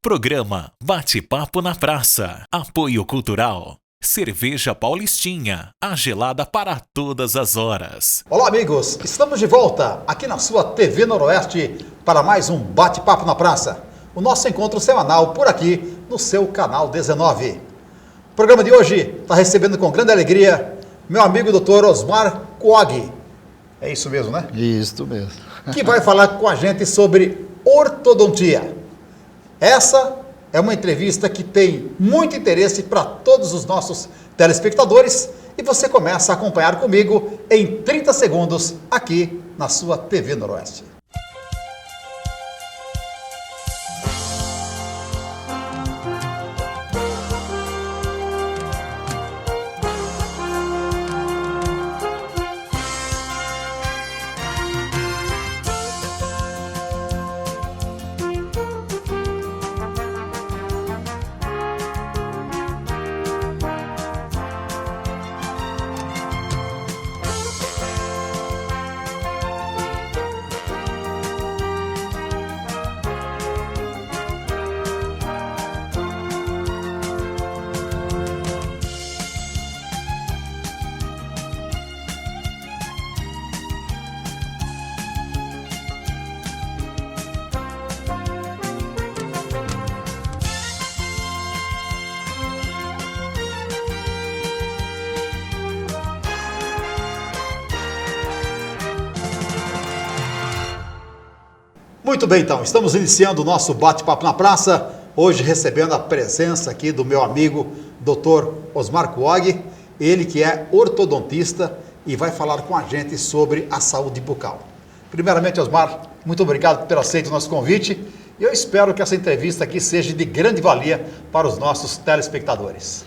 Programa Bate-Papo na Praça. Apoio Cultural. Cerveja Paulistinha, a gelada para todas as horas. Olá, amigos. Estamos de volta aqui na sua TV Noroeste para mais um Bate-Papo na Praça. O nosso encontro semanal por aqui no seu canal 19. O programa de hoje está recebendo com grande alegria meu amigo Dr. Osmar Kuog. É isso mesmo, né? Isso mesmo. Que vai falar com a gente sobre ortodontia. Essa é uma entrevista que tem muito interesse para todos os nossos telespectadores e você começa a acompanhar comigo em 30 segundos aqui na sua TV Noroeste. Muito bem, então, estamos iniciando o nosso bate-papo na praça, hoje recebendo a presença aqui do meu amigo Dr. Osmar Kuog, ele que é ortodontista e vai falar com a gente sobre a saúde bucal. Primeiramente, Osmar, muito obrigado por ter aceito o nosso convite e eu espero que essa entrevista aqui seja de grande valia para os nossos telespectadores.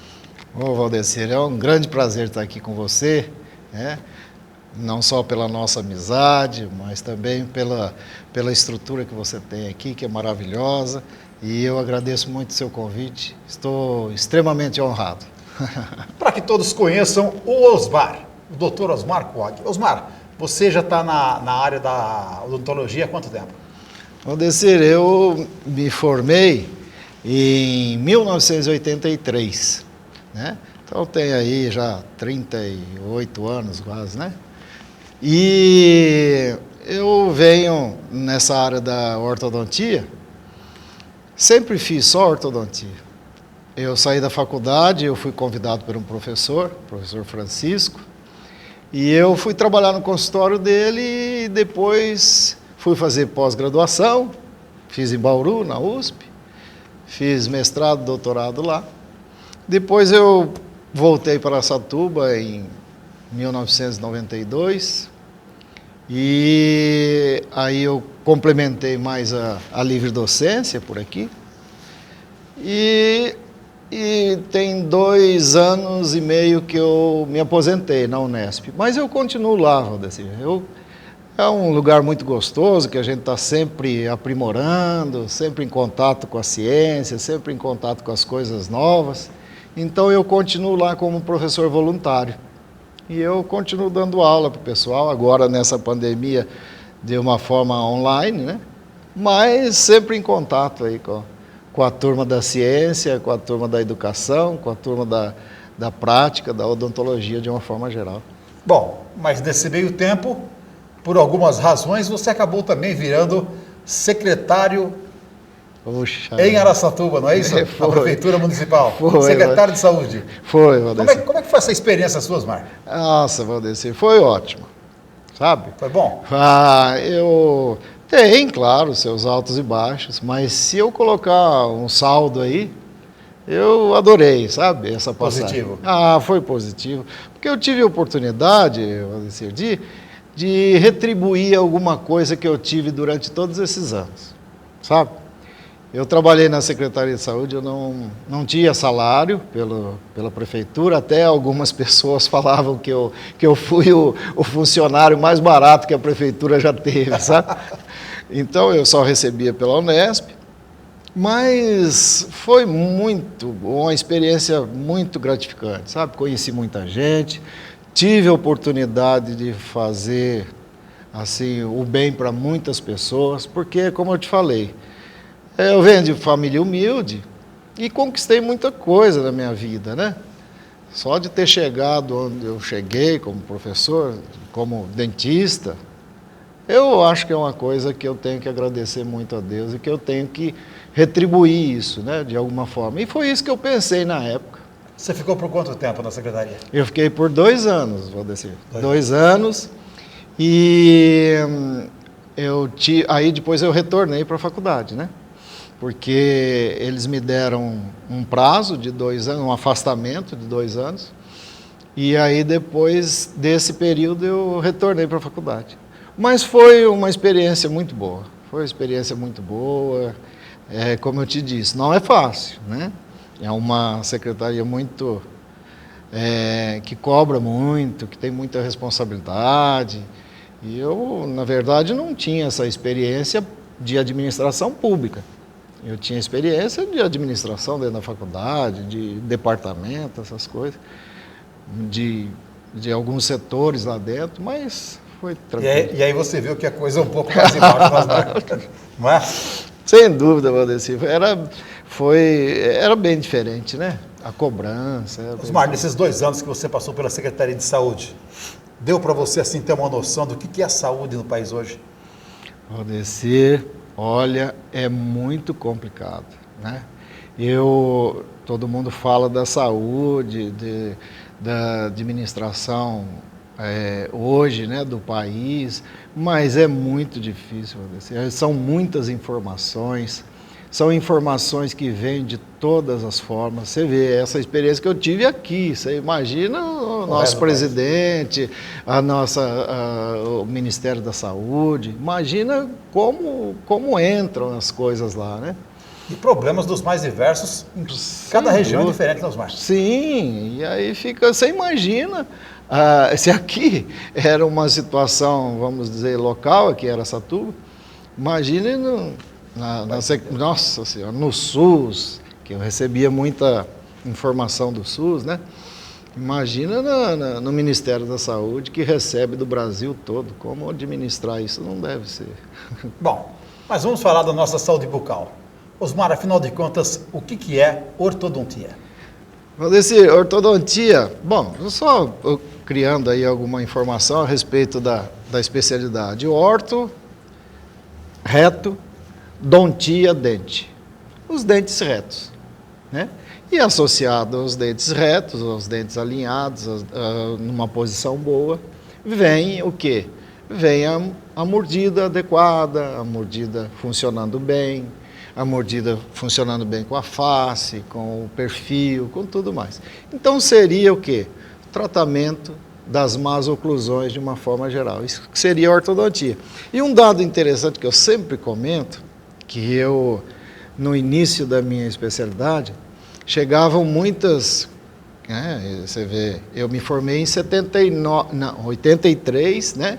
Ô, Valdecir, é um grande prazer estar aqui com você, né? Não só pela nossa amizade, mas também pela estrutura que você tem aqui, que é maravilhosa, e eu agradeço muito o seu convite, estou extremamente honrado. Para que todos conheçam o Osmar, o Dr. Osmar Kuog. Osmar, você já está na área da odontologia há quanto tempo? Valdecir, eu me formei em 1983, né? Então tem aí já 38 anos quase, né? E eu venho nessa área da ortodontia, sempre fiz só ortodontia. Eu saí da faculdade, eu fui convidado por um professor, professor Francisco, e eu fui trabalhar no consultório dele e depois fui fazer pós-graduação, fiz em Bauru, na USP, fiz mestrado, doutorado lá. Depois eu voltei para Araçatuba em 1992 e aí eu complementei mais a livre docência por aqui e tem 2 anos e meio que eu me aposentei na Unesp, mas eu continuo lá, Valdecir. É um lugar muito gostoso que a gente está sempre aprimorando, sempre em contato com a ciência, sempre em contato com as coisas novas, então eu continuo lá como professor voluntário. E eu continuo dando aula para o pessoal, agora nessa pandemia de uma forma online, né? Mas sempre em contato aí com a turma da ciência, com a turma da educação, com a turma da prática, da odontologia de uma forma geral. Bom, mas nesse meio tempo, por algumas razões, você acabou também virando secretário em Araçatuba, não é isso? Foi. Na Prefeitura Municipal. Foi, Secretário de Saúde. Foi, Valdecir. Como é que foi essa experiência sua, Osmar? Nossa, Valdecir, foi ótimo, sabe? Foi bom? Tem, claro, seus altos e baixos, mas se eu colocar um saldo aí, eu adorei, sabe, essa passagem. Positivo? Foi positivo, porque eu tive a oportunidade, Valdecir, de retribuir alguma coisa que eu tive durante todos esses anos, sabe? Eu trabalhei na Secretaria de Saúde, eu não tinha salário pela prefeitura, até algumas pessoas falavam que eu fui o funcionário mais barato que a prefeitura já teve, sabe? Então eu só recebia pela Unesp, mas foi uma experiência muito gratificante, sabe? Conheci muita gente, tive a oportunidade de fazer assim, o bem para muitas pessoas, porque, como eu te falei, Eu venho de família humilde e conquistei muita coisa na minha vida, né? Só de ter chegado onde eu cheguei como professor, como dentista, eu acho que é uma coisa que eu tenho que agradecer muito a Deus e que eu tenho que retribuir isso, né, de alguma forma. E foi isso que eu pensei na época. Você ficou por quanto tempo na secretaria? Eu fiquei por 2 anos, Valdecir. 2 anos. E aí depois eu retornei para a faculdade, né? Porque eles me deram um prazo de 2 anos, um afastamento de 2 anos, e aí depois desse período eu retornei para a faculdade. Mas foi uma experiência muito boa, como eu te disse, não é fácil, né? É uma secretaria muito, que cobra muito, que tem muita responsabilidade, e eu, na verdade, não tinha essa experiência de administração pública. Eu tinha experiência de administração dentro da faculdade, de departamento, essas coisas, de alguns setores lá dentro, mas foi tranquilo. E aí você viu que a coisa é um pouco mais embaixo, não é? Sem dúvida, Valdecir. Era bem diferente, né? A cobrança. Osmar, nesses 2 anos que você passou pela Secretaria de Saúde, deu para você assim ter uma noção do que é a saúde no país hoje? Valdecir, olha, é muito complicado, né? Todo mundo fala da saúde, da administração hoje, né, do país, mas é muito difícil, Valdecir. São muitas informações, são informações que vêm de todas as formas. Você vê essa experiência que eu tive aqui, você imagina o nosso presidente, o Ministério da Saúde, imagina como entram as coisas lá, né? E problemas dos mais diversos, cada região é diferente, né, Osmar? Sim, e aí você imagina, se aqui era uma situação, vamos dizer, local, aqui era Araçatuba, imagine nossa senhora, no SUS, que eu recebia muita informação do SUS, né? Imagina no Ministério da Saúde, que recebe do Brasil todo, como administrar isso não deve ser. Bom, mas vamos falar da nossa saúde bucal. Osmar, afinal de contas, o que é ortodontia? Valdecir, ortodontia, bom, eu criando aí alguma informação a respeito da especialidade. Orto, reto, dontia, dente. Os dentes retos, né? E associado aos dentes retos, aos dentes alinhados, numa posição boa, vem o quê? Vem a mordida adequada, a mordida funcionando bem, a mordida funcionando bem com a face, com o perfil, com tudo mais. Então seria o quê? Tratamento das más oclusões de uma forma geral. Isso seria a ortodontia. E um dado interessante que eu sempre comento, que eu, no início da minha especialidade, chegavam muitas, você vê, eu me formei em 83, né?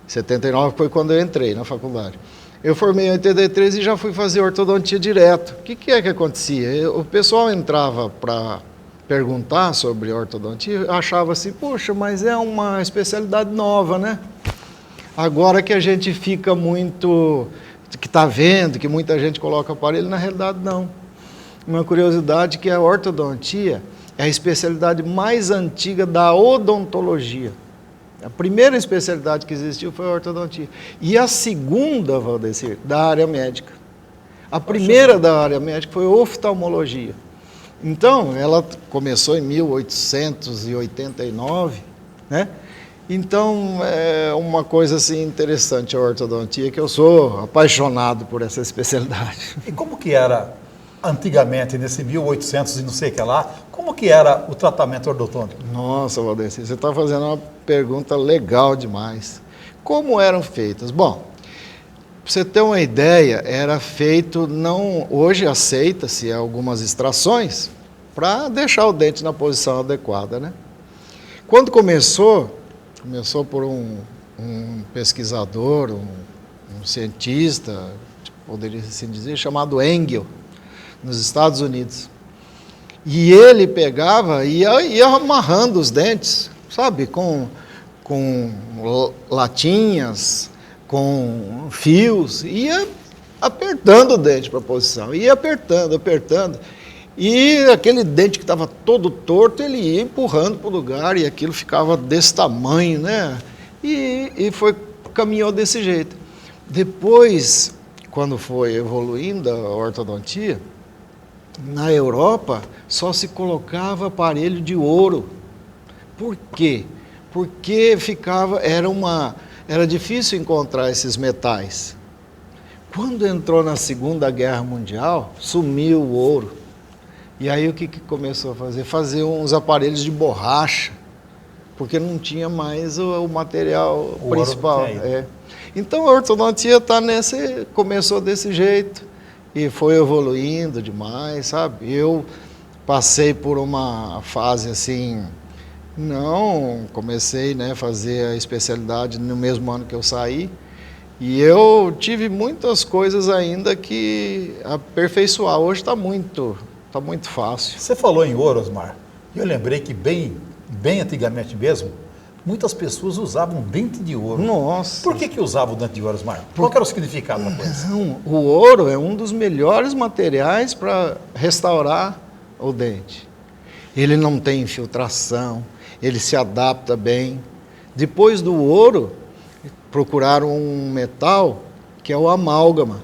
79 foi quando eu entrei na faculdade. Eu formei em 83 e já fui fazer ortodontia direto. O que acontecia? O pessoal entrava para perguntar sobre ortodontia, achava assim, poxa, mas é uma especialidade nova, né? Agora que a gente fica muito, que está vendo, que muita gente coloca aparelho, na realidade não. Uma curiosidade que a ortodontia é a especialidade mais antiga da odontologia. A primeira especialidade que existiu foi a ortodontia. E a segunda, Valdecir, da área médica. A primeira da área médica foi a oftalmologia. Então, ela começou em 1889, né? Então, é uma coisa assim interessante a ortodontia, que eu sou apaixonado por essa especialidade. E como que era antigamente, nesse 1800 e não sei o que lá, como que era o tratamento ortodôntico? Nossa, Valdecir, você está fazendo uma pergunta legal demais. Como eram feitas? Bom, para você ter uma ideia, era feito, hoje aceita-se algumas extrações para deixar o dente na posição adequada, né? Quando começou por um pesquisador, um cientista, poderia assim dizer, chamado Engel, nos Estados Unidos. E ele pegava e ia amarrando os dentes, sabe, com latinhas, com fios, ia apertando o dente para a posição, ia apertando, apertando. E aquele dente que estava todo torto, ele ia empurrando para o lugar e aquilo ficava desse tamanho, né? Caminhou desse jeito. Depois, quando foi evoluindo a ortodontia, na Europa só se colocava aparelho de ouro. Por quê? Porque era difícil encontrar esses metais. Quando entrou na Segunda Guerra Mundial, sumiu o ouro. E aí o que começou a fazer? Fazer uns aparelhos de borracha, porque não tinha mais o material principal. Então a ortodontia começou desse jeito e foi evoluindo demais, sabe? Eu passei por uma fase assim, comecei, né, a fazer a especialidade no mesmo ano que eu saí, e eu tive muitas coisas ainda que aperfeiçoar. Hoje está muito fácil. Você falou em ouro, Osmar, e eu lembrei que bem antigamente mesmo, muitas pessoas usavam dente de ouro. Nossa! Por que usavam o dente de ouro, Osmar? Qual era o significado da coisa? O ouro é um dos melhores materiais para restaurar o dente. Ele não tem infiltração, ele se adapta bem. Depois do ouro, procuraram um metal que é o amálgama,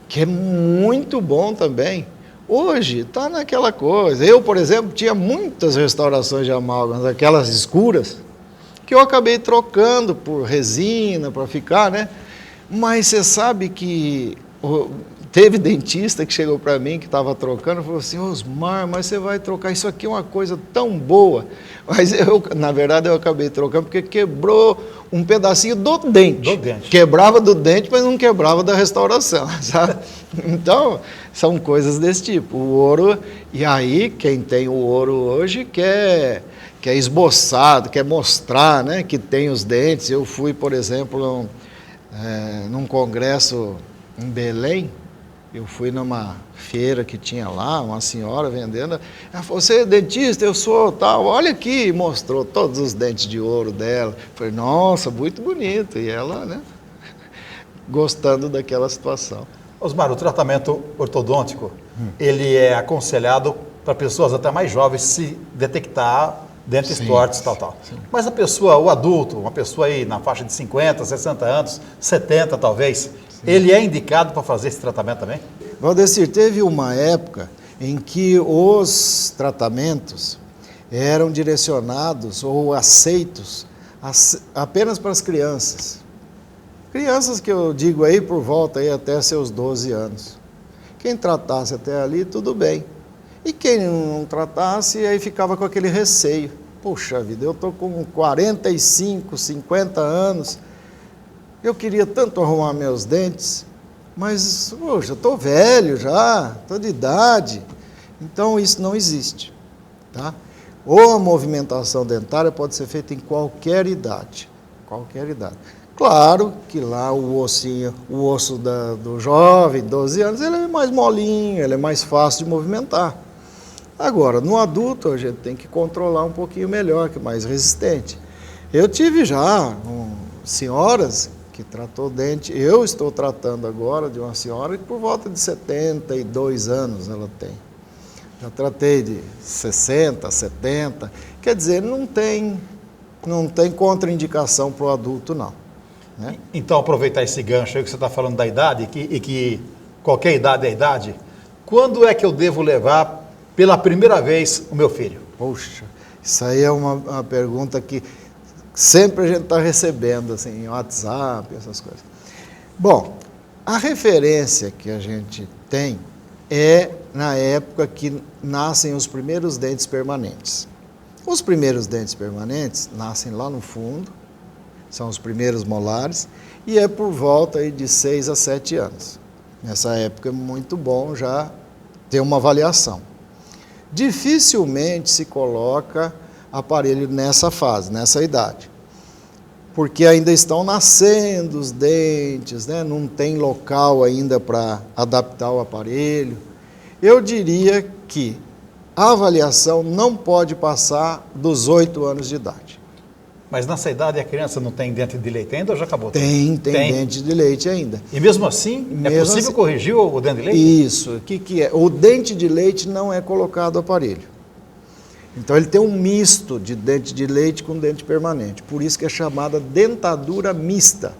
que é muito bom também. Hoje está naquela coisa. Eu, por exemplo, tinha muitas restaurações de amálgamas, aquelas escuras, que eu acabei trocando por resina para ficar, né? Mas você sabe que teve dentista que chegou para mim, que estava trocando, e falou assim: Osmar, mas você vai trocar, isso aqui é uma coisa tão boa. Mas na verdade, eu acabei trocando porque quebrou um pedacinho do dente. Quebrava do dente, mas não quebrava da restauração, sabe? Então, são coisas desse tipo. O ouro, e aí quem tem o ouro hoje quer esboçado, quer mostrar, né, que tem os dentes. Eu fui, por exemplo, num congresso em Belém. Eu fui numa feira que tinha lá, uma senhora vendendo. Ela falou: você é dentista? Eu sou, tal. Olha aqui, mostrou todos os dentes de ouro dela. Eu falei: nossa, muito bonito. E ela, né, gostando daquela situação. Osmar, o tratamento ortodôntico, ele é aconselhado para pessoas até mais jovens se detectar dentes tortos e tal. Sim. Mas a pessoa, o adulto, uma pessoa aí na faixa de 50, 60 anos, 70 talvez, ele é indicado para fazer esse tratamento também? Valdecir, teve uma época em que os tratamentos eram direcionados ou aceitos apenas para as crianças. Crianças que eu digo aí por volta aí até seus 12 anos. Quem tratasse até ali, tudo bem. E quem não tratasse, aí ficava com aquele receio. Poxa vida, eu estou com 45, 50 anos, eu queria tanto arrumar meus dentes, mas, poxa, eu estou velho já, estou de idade. Então, isso não existe, tá? Ou a movimentação dentária pode ser feita em qualquer idade, Claro que lá o osso do jovem, 12 anos, ele é mais molinho, ele é mais fácil de movimentar. Agora, no adulto, a gente tem que controlar um pouquinho melhor, que é mais resistente. Eu tive já senhoras que tratou dente. Eu estou tratando agora de uma senhora que por volta de 72 anos ela tem. Já tratei de 60, 70. Quer dizer, não tem contraindicação para o adulto, não. Né? Então, aproveitar esse gancho aí que você está falando da idade, e que qualquer idade é idade, quando é que eu devo levar pela primeira vez o meu filho? Poxa, isso aí é uma pergunta que sempre a gente está recebendo, assim, em WhatsApp, essas coisas. Bom, a referência que a gente tem é na época que nascem os primeiros dentes permanentes. Os primeiros dentes permanentes nascem lá no fundo, são os primeiros molares, e é por volta aí de 6 a 7 anos. Nessa época é muito bom já ter uma avaliação. Dificilmente se coloca aparelho nessa fase, nessa idade, porque ainda estão nascendo os dentes, né? Não tem local ainda para adaptar o aparelho. Eu diria que a avaliação não pode passar dos 8 anos de idade. Mas nessa idade a criança não tem dente de leite ainda ou já acabou? Tem dente de leite ainda. E mesmo assim, é possível assim, corrigir o dente de leite? Isso. O que é? O dente de leite não é colocado aparelho. Então ele tem um misto de dente de leite com dente permanente. Por isso que é chamada dentadura mista.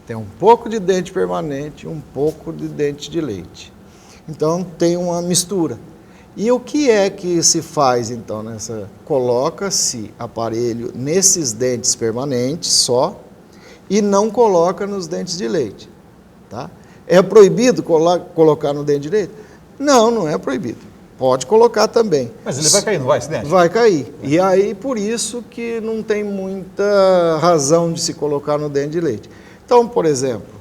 Tem um pouco de dente permanente e um pouco de dente de leite. Então tem uma mistura. E o que é que se faz então nessa? Coloca-se aparelho nesses dentes permanentes só e não coloca nos dentes de leite. Tá? É proibido colocar no dente de leite? Não, não é proibido. Pode colocar também. Mas ele vai cair, não vai esse dente? Vai cair. E aí por isso que não tem muita razão de se colocar no dente de leite. Então, por exemplo,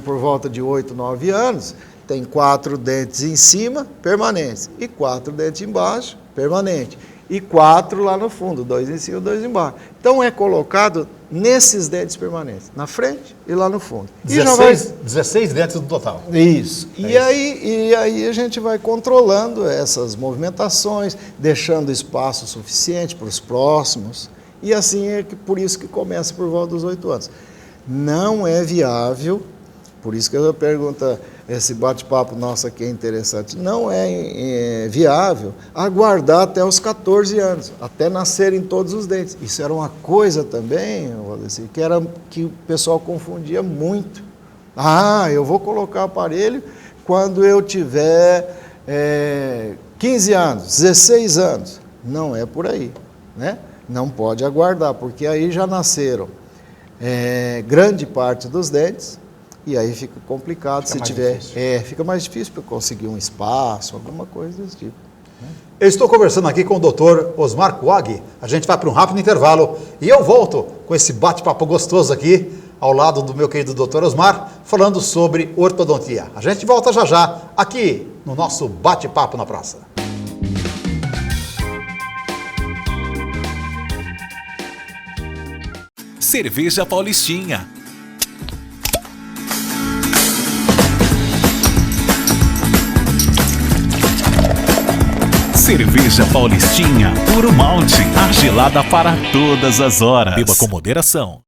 por volta de 8, 9 anos, tem 4 dentes em cima, permanentes, e 4 dentes embaixo, permanente, e 4 lá no fundo, 2 em cima, 2 embaixo. Então é colocado nesses dentes permanentes, na frente e lá no fundo. 16 dentes no total. Isso. E aí a gente vai controlando essas movimentações, deixando espaço suficiente para os próximos, e assim é que, por isso que começa por volta dos 8 anos. Não é viável, por isso que eu pergunto, esse bate-papo nosso aqui é interessante, não é viável aguardar até os 14 anos, até nascerem todos os dentes. Isso era uma coisa também, que o pessoal confundia muito. Eu vou colocar aparelho quando eu tiver 15 anos, 16 anos. Não é por aí, né? Não pode aguardar, porque aí já nasceram grande parte dos dentes. E aí fica complicado, fica mais difícil para conseguir um espaço, alguma coisa desse tipo. Eu estou conversando aqui com o Dr. Osmar Kuag. A gente vai para um rápido intervalo e eu volto com esse bate-papo gostoso aqui, ao lado do meu querido Dr. Osmar, falando sobre ortodontia. A gente volta já já, aqui no nosso bate-papo na praça. Cerveja Paulistinha. Cerveja Paulistinha, puro malte, a gelada para todas as horas. Beba com moderação.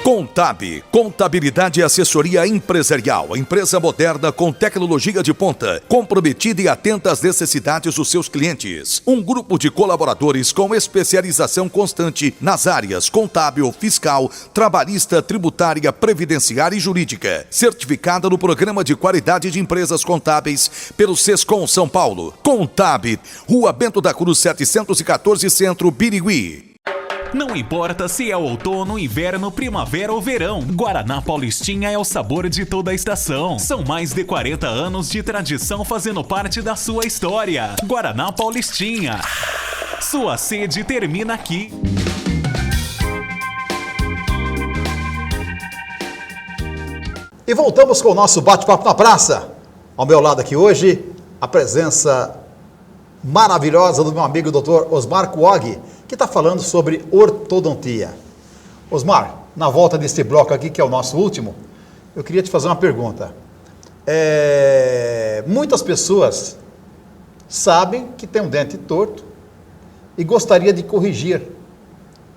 Contab, contabilidade e assessoria empresarial, empresa moderna com tecnologia de ponta, comprometida e atenta às necessidades dos seus clientes. Um grupo de colaboradores com especialização constante nas áreas contábil, fiscal, trabalhista, tributária, previdenciária e jurídica. Certificada no Programa de Qualidade de Empresas Contábeis pelo Sescom São Paulo. Contab, Rua Bento da Cruz 714, Centro, Birigui. Não importa se é outono, inverno, primavera ou verão, Guaraná Paulistinha é o sabor de toda a estação. São mais de 40 anos de tradição fazendo parte da sua história. Guaraná Paulistinha. Sua sede termina aqui. E voltamos com o nosso bate-papo na praça. Ao meu lado aqui hoje, a presença maravilhosa do meu amigo Dr. Osmar Kuag, que está falando sobre ortodontia. Osmar, na volta desse bloco aqui, que é o nosso último, eu queria te fazer uma pergunta. Muitas pessoas sabem que tem um dente torto e gostaria de corrigir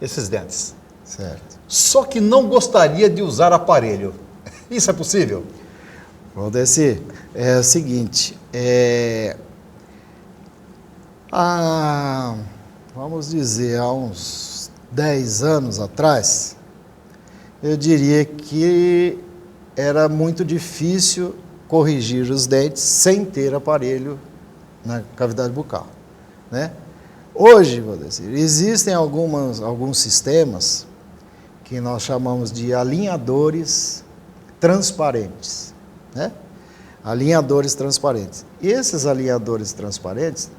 esses dentes. Certo. Só que não gostaria de usar aparelho. Isso é possível? Valdeci, é o seguinte, vamos dizer, há uns 10 anos atrás, eu diria que era muito difícil corrigir os dentes sem ter aparelho na cavidade bucal, né? Hoje, vou dizer, existem alguns sistemas que nós chamamos de alinhadores transparentes, né? Alinhadores transparentes. E esses alinhadores transparentes,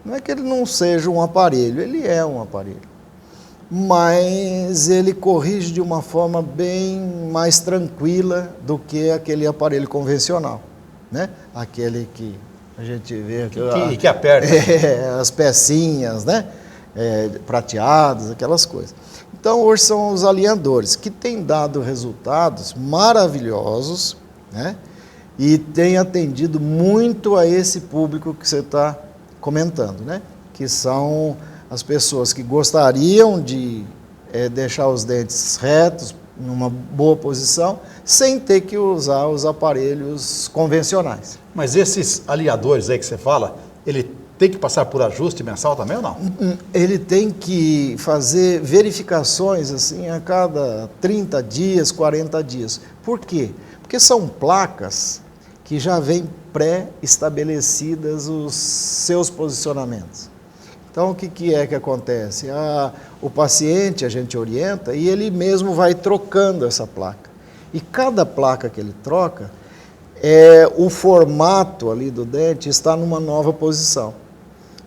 não é que ele não seja um aparelho, ele é um aparelho, mas ele corrige de uma forma bem mais tranquila do que aquele aparelho convencional, né? Aquele que a gente vê que aperta. As pecinhas, né? Prateadas, aquelas coisas. Então, hoje são os alinhadores que têm dado resultados maravilhosos, né? E têm atendido muito a esse público que você está comentando, né? Que são as pessoas que gostariam de deixar os dentes retos, numa boa posição, sem ter que usar os aparelhos convencionais. Mas esses alinhadores aí que você fala, ele tem que passar por ajuste mensal também ou não? Ele tem que fazer verificações assim a cada 30 dias, 40 dias. Por quê? Porque são placas que já vêm pré-estabelecidas os seus posicionamentos. Então, o que é que acontece? O paciente, a gente orienta e ele mesmo vai trocando essa placa. E cada placa que ele troca, o formato ali do dente está numa nova posição.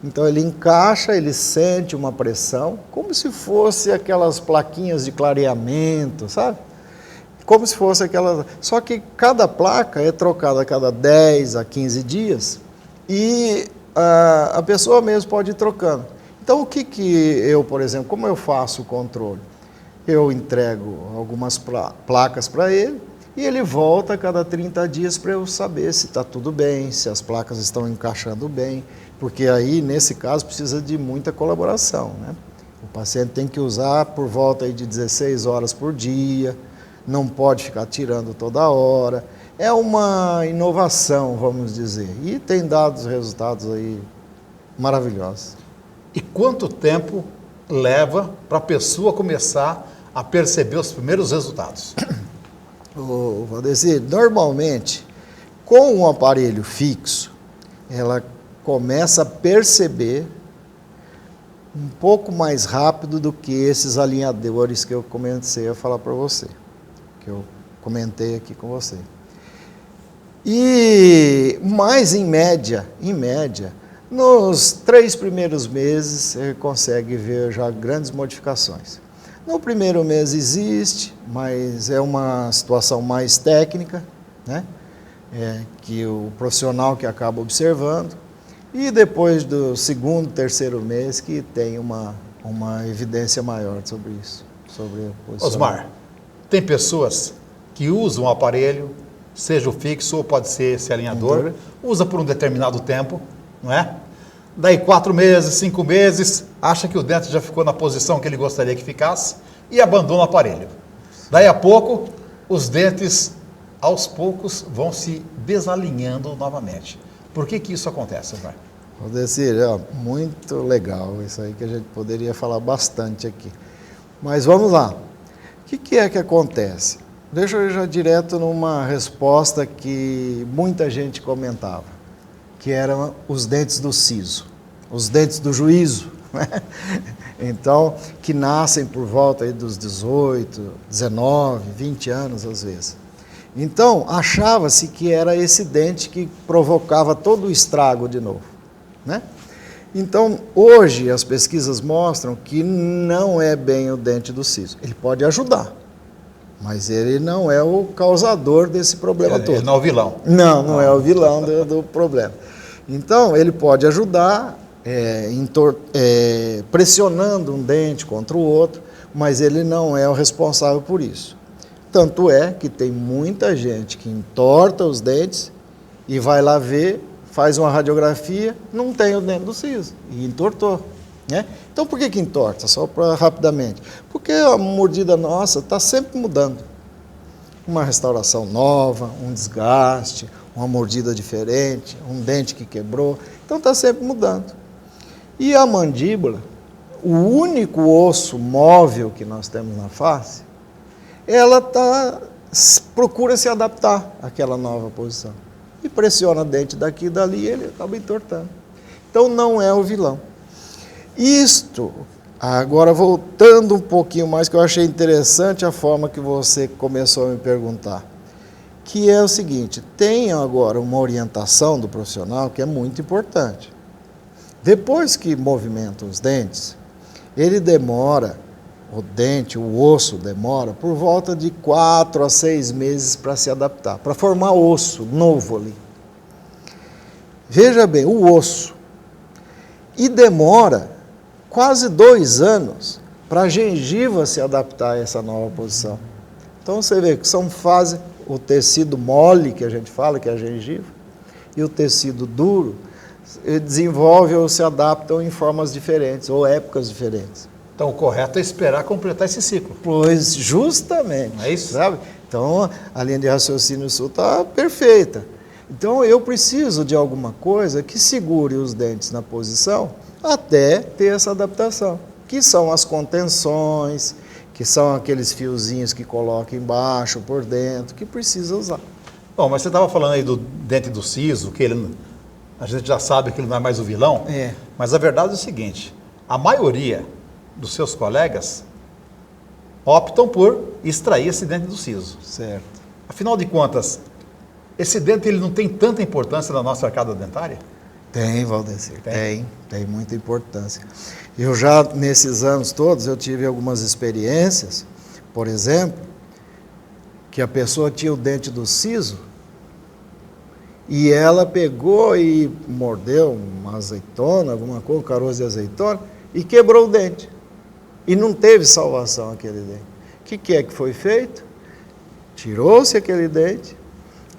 Então, ele encaixa, ele sente uma pressão, como se fosse aquelas plaquinhas de clareamento, sabe? Como se fosse aquela... Só que cada placa é trocada a cada 10 a 15 dias e a pessoa mesmo pode ir trocando. Então, o que eu, por exemplo, como eu faço o controle? Eu entrego algumas placas para ele e ele volta a cada 30 dias para eu saber se está tudo bem, se as placas estão encaixando bem, porque aí, nesse caso, precisa de muita colaboração, né? O paciente tem que usar por volta aí de 16 horas por dia, não pode ficar tirando toda hora. É uma inovação, vamos dizer, e tem dado resultados aí maravilhosos. E quanto tempo leva para a pessoa começar a perceber os primeiros resultados? Valdecir, normalmente, com um aparelho fixo, ela começa a perceber um pouco mais rápido do que esses alinhadores que eu comecei a falar para você, que eu comentei aqui com você. Mas em média, nos 3 primeiros meses você consegue ver já grandes modificações. No primeiro mês existe, mas é uma situação mais técnica, né? Que o profissional que acaba observando. E depois do segundo, terceiro mês que tem uma evidência maior sobre isso. Sobre o Osmar, tem pessoas que usam o aparelho, seja o fixo ou pode ser esse alinhador, usa por um determinado tempo, não é? Daí 4 meses, 5 meses, acha que o dente já ficou na posição que ele gostaria que ficasse e abandona o aparelho. Daí a pouco, os dentes, aos poucos, vão se desalinhando novamente. Por que isso acontece, Osmar? Valdecir, muito legal, isso aí que a gente poderia falar bastante aqui. Mas vamos lá. O que é que acontece? Deixa eu ir já direto numa resposta que muita gente comentava, que eram os dentes do siso, os dentes do juízo, né? Então, que nascem por volta aí dos 18, 19, 20 anos às vezes. Então, achava-se que era esse dente que provocava todo o estrago de novo, né? Então, hoje as pesquisas mostram que não é bem o dente do siso. Ele pode ajudar, mas ele não é o causador desse problema todo. Ele não é o vilão. Não é o vilão do problema. Então, ele pode ajudar pressionando um dente contra o outro, mas ele não é o responsável por isso. Tanto é que tem muita gente que entorta os dentes e vai lá ver, faz uma radiografia, não tem o dente do siso e entortou, né? Então, por que entorta? Só para rapidamente. Porque a mordida nossa está sempre mudando. Uma restauração nova, um desgaste, uma mordida diferente, um dente que quebrou. Então, está sempre mudando. E a mandíbula, o único osso móvel que nós temos na face, ela procura se adaptar àquela nova posição. E pressiona o dente daqui e dali e ele acaba entortando. Então, não é o vilão. Isto, agora voltando um pouquinho mais, que eu achei interessante a forma que você começou a me perguntar, que é o seguinte, tem agora uma orientação do profissional que é muito importante. Depois que movimenta os dentes, ele demora, o dente, o osso demora por volta de 4 a 6 meses para se adaptar, para formar osso novo ali. Veja bem, o osso. E demora quase 2 anos para a gengiva se adaptar a essa nova posição. Então você vê que são fases, o tecido mole, que a gente fala, que é a gengiva, e o tecido duro, desenvolvem ou se adaptam em formas diferentes, ou épocas diferentes. Então o correto é esperar completar esse ciclo. Pois, justamente. É isso? Sabe? Então, a linha de raciocínio sua está perfeita. Então, eu preciso de alguma coisa que segure os dentes na posição até ter essa adaptação, que são as contenções, que são aqueles fiozinhos que coloca embaixo, por dentro, que precisa usar. Bom, mas você estava falando aí do dente do siso, que ele, a gente já sabe que ele não é mais o vilão, mas a verdade é o seguinte, a maioria dos seus colegas optam por extrair esse dente do siso. Certo. Afinal de contas, esse dente ele não tem tanta importância na nossa arcada dentária? Tem, Valdecir, tem muita importância. Eu já, nesses anos todos, eu tive algumas experiências, por exemplo, que a pessoa tinha o dente do siso e ela pegou e mordeu uma azeitona, alguma coisa, um caroço de azeitona, e quebrou o dente. E não teve salvação aquele dente. O que é que foi feito? Tirou-se aquele dente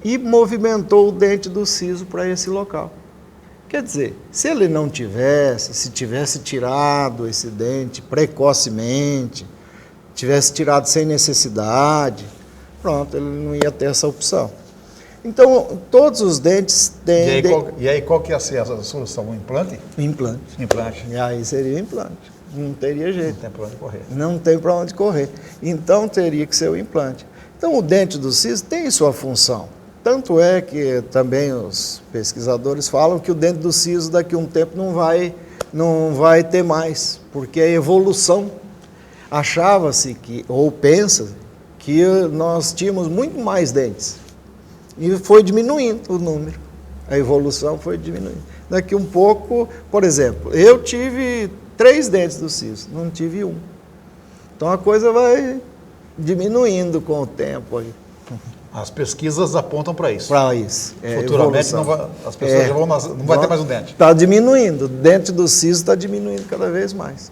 e movimentou o dente do siso para esse local. Quer dizer, se ele não tivesse, se tivesse tirado esse dente precocemente, tivesse tirado sem necessidade, pronto, ele não ia ter essa opção. Então, todos os dentes têm... E aí qual que ia ser a solução? Um implante? Implante. Implante. E aí seria o implante. Não teria jeito. Não tem para onde correr. Não tem para onde correr. Então, teria que ser o implante. Então, o dente do siso tem sua função. Tanto é que também os pesquisadores falam que o dente do siso daqui a um tempo não vai ter mais, porque é evolução. Achava-se que, ou pensa, que nós tínhamos muito mais dentes. E foi diminuindo o número. A evolução foi diminuindo. Daqui um pouco, por exemplo, eu tive 3 dentes do siso, não tive 1. Então a coisa vai diminuindo com o tempo aí. As pesquisas apontam para isso. Para isso. Futuramente as pessoas já não vai ter mais um dente. Está diminuindo. O dente do siso está diminuindo cada vez mais.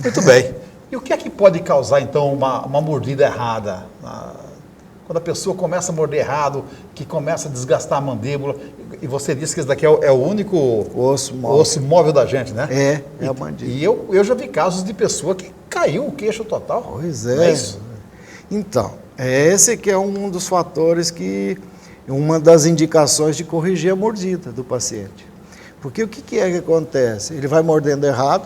Muito bem. E o que é que pode causar, então, uma mordida errada? Quando a pessoa começa a morder errado, que começa a desgastar a mandíbula, e você disse que esse daqui é o único osso móvel da gente, né? É a mandíbula. E eu já vi casos de pessoa que caiu o queixo total. Pois Não é isso? Então, esse que é um dos fatores uma das indicações de corrigir a mordida do paciente. Porque o que é que acontece? Ele vai mordendo errado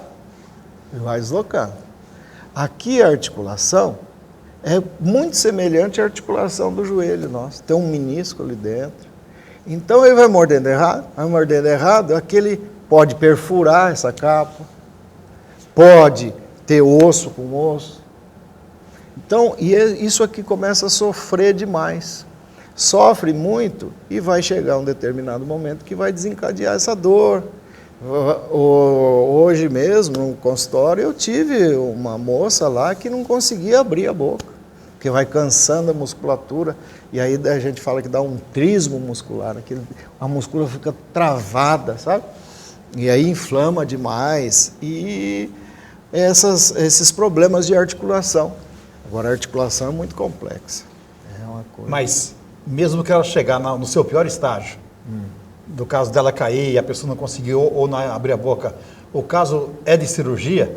e vai deslocando. Aqui a articulação é muito semelhante à articulação do joelho nosso. Tem um menisco ali dentro. Então ele vai mordendo errado, aquele pode perfurar essa capa, pode ter osso com osso. Então, isso aqui começa a sofrer demais. Sofre muito e vai chegar um determinado momento que vai desencadear essa dor. Hoje mesmo, no consultório, eu tive uma moça lá que não conseguia abrir a boca, porque vai cansando a musculatura, e aí a gente fala que dá um trismo muscular, a musculatura fica travada, sabe? E aí inflama demais, e esses problemas de articulação. Agora, a articulação é muito complexa. É uma coisa... Mas, mesmo que ela chegar no seu pior estágio, do caso dela cair e a pessoa não conseguiu ou não abrir a boca, o caso é de cirurgia,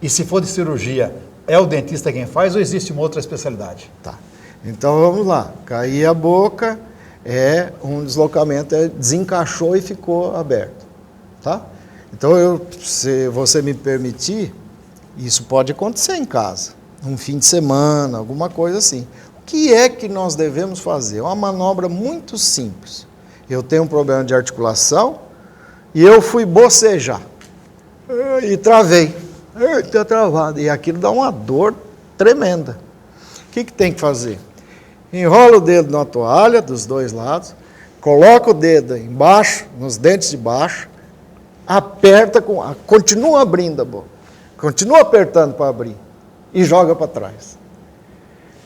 e se for de cirurgia, é o dentista quem faz ou existe uma outra especialidade? Tá. Então, vamos lá. Cair a boca é um deslocamento, desencaixou e ficou aberto. Tá? Então, se você me permitir, isso pode acontecer em casa. Um fim de semana, alguma coisa assim. O que é que nós devemos fazer? É uma manobra muito simples. Eu tenho um problema de articulação e eu fui bocejar e travei. Está travado. E aquilo dá uma dor tremenda. O que tem que fazer? Enrola o dedo na toalha dos 2 lados, coloca o dedo embaixo, nos dentes de baixo, aperta, continua abrindo a boca, continua apertando para abrir. E joga para trás.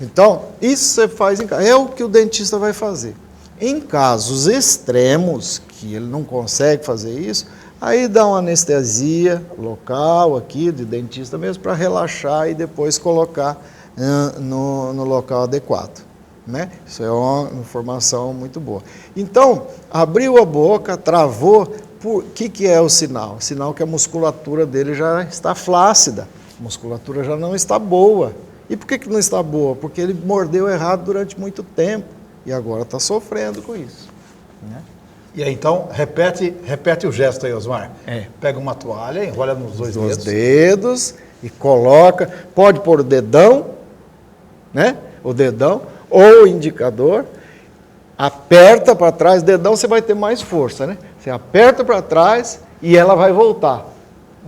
Então, isso você faz em casa. É o que o dentista vai fazer. Em casos extremos, que ele não consegue fazer isso, aí dá uma anestesia local aqui, de dentista mesmo, para relaxar e depois colocar no local adequado. Né? Isso é uma informação muito boa. Então, abriu a boca, travou, o que é o sinal? O sinal que a musculatura dele já está flácida. A musculatura já não está boa. E por que não está boa? Porque ele mordeu errado durante muito tempo e agora está sofrendo com isso. Né? E aí, então, repete o gesto aí, Osmar. É. Pega uma toalha, enrola nos dois Os dedos. dedos e coloca, pode pôr o dedão, né? O dedão ou o indicador, aperta para trás, dedão você vai ter mais força, né? Você aperta para trás e ela vai voltar.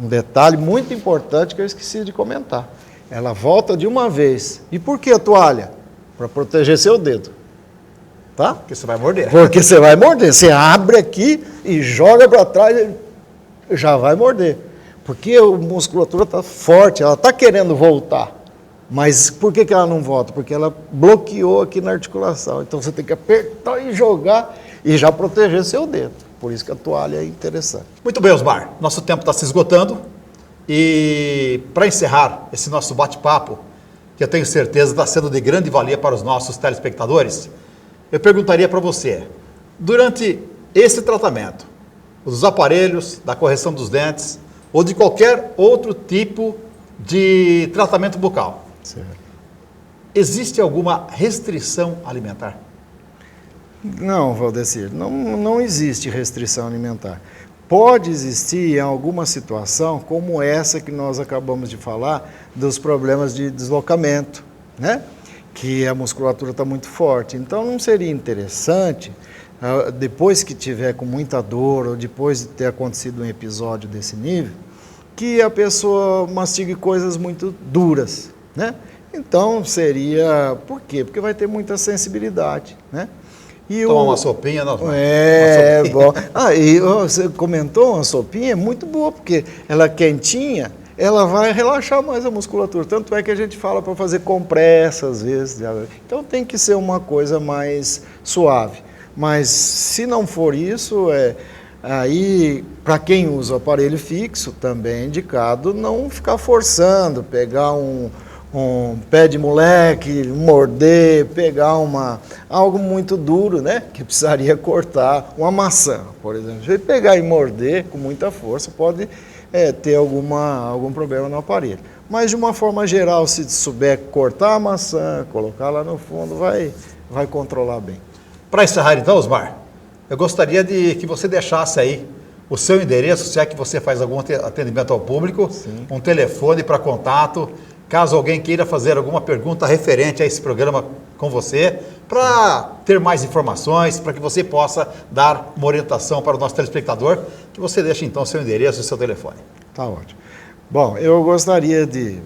Um detalhe muito importante que eu esqueci de comentar. Ela volta de uma vez. E por que a toalha? Para proteger seu dedo. Tá? Porque você vai morder. Porque você vai morder. Você abre aqui e joga para trás, ele já vai morder. Porque a musculatura está forte, ela está querendo voltar. Mas por que ela não volta? Porque ela bloqueou aqui na articulação. Então você tem que apertar e jogar e já proteger seu dedo. Por isso que a toalha é interessante. Muito bem, Osmar. Nosso tempo está se esgotando. E para encerrar esse nosso bate-papo, que eu tenho certeza está sendo de grande valia para os nossos telespectadores, eu perguntaria para você, durante esse tratamento, dos aparelhos, da correção dos dentes, ou de qualquer outro tipo de tratamento bucal, Certo. existe alguma restrição alimentar? Não, Valdecir, não existe restrição alimentar. Pode existir em alguma situação, como essa que nós acabamos de falar, dos problemas de deslocamento, né? Que a musculatura está muito forte. Então, não seria interessante, depois que tiver com muita dor, ou depois de ter acontecido um episódio desse nível, que a pessoa mastigue coisas muito duras, né? Então, seria... Por quê? Porque vai ter muita sensibilidade, né? E Tomar uma sopinha, não? É, bom. E você comentou, uma sopinha é muito boa, porque ela quentinha, ela vai relaxar mais a musculatura. Tanto é que a gente fala para fazer compressa, às vezes. Então tem que ser uma coisa mais suave. Mas se não for isso, aí, para quem usa o aparelho fixo, também é indicado não ficar forçando, pegar um pé de moleque, morder, pegar algo muito duro, né? Que precisaria cortar, uma maçã, por exemplo. Se ele pegar e morder com muita força, pode ter algum problema no aparelho. Mas, de uma forma geral, se souber cortar a maçã, colocar lá no fundo, vai controlar bem. Para encerrar então, Osmar, eu gostaria de que você deixasse aí o seu endereço, se é que você faz algum atendimento ao público, Sim. um telefone para contato, caso alguém queira fazer alguma pergunta referente a esse programa com você, para ter mais informações, para que você possa dar uma orientação para o nosso telespectador, que você deixe então seu endereço e seu telefone. Tá ótimo. Bom, eu gostaria de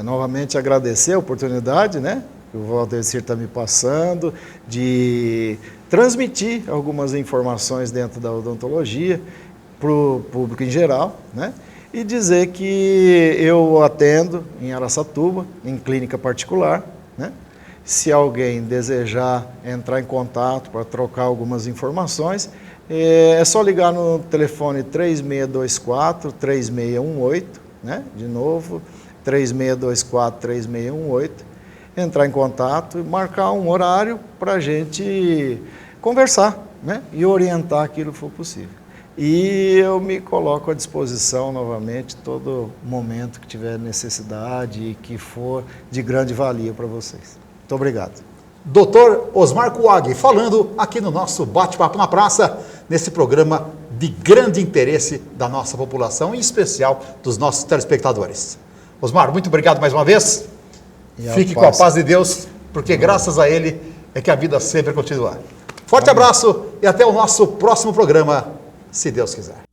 novamente agradecer a oportunidade, né, que o Valdecir está me passando, de transmitir algumas informações dentro da odontologia para o público em geral, né, e dizer que eu atendo em Araçatuba, em clínica particular, né? Se alguém desejar entrar em contato para trocar algumas informações, é só ligar no telefone 3624-3618, né? De novo, 3624-3618, entrar em contato e marcar um horário para a gente conversar, né? E orientar aquilo que for possível. E eu me coloco à disposição novamente todo momento que tiver necessidade e que for de grande valia para vocês. Muito obrigado. Dr. Osmar Kuag, falando aqui no nosso Bate-Papo na Praça, nesse programa de grande interesse da nossa população, em especial dos nossos telespectadores. Osmar, muito obrigado mais uma vez. Fique com a paz de Deus, porque graças a Ele é que a vida sempre continua. Forte abraço e até o nosso próximo programa, se Deus quiser.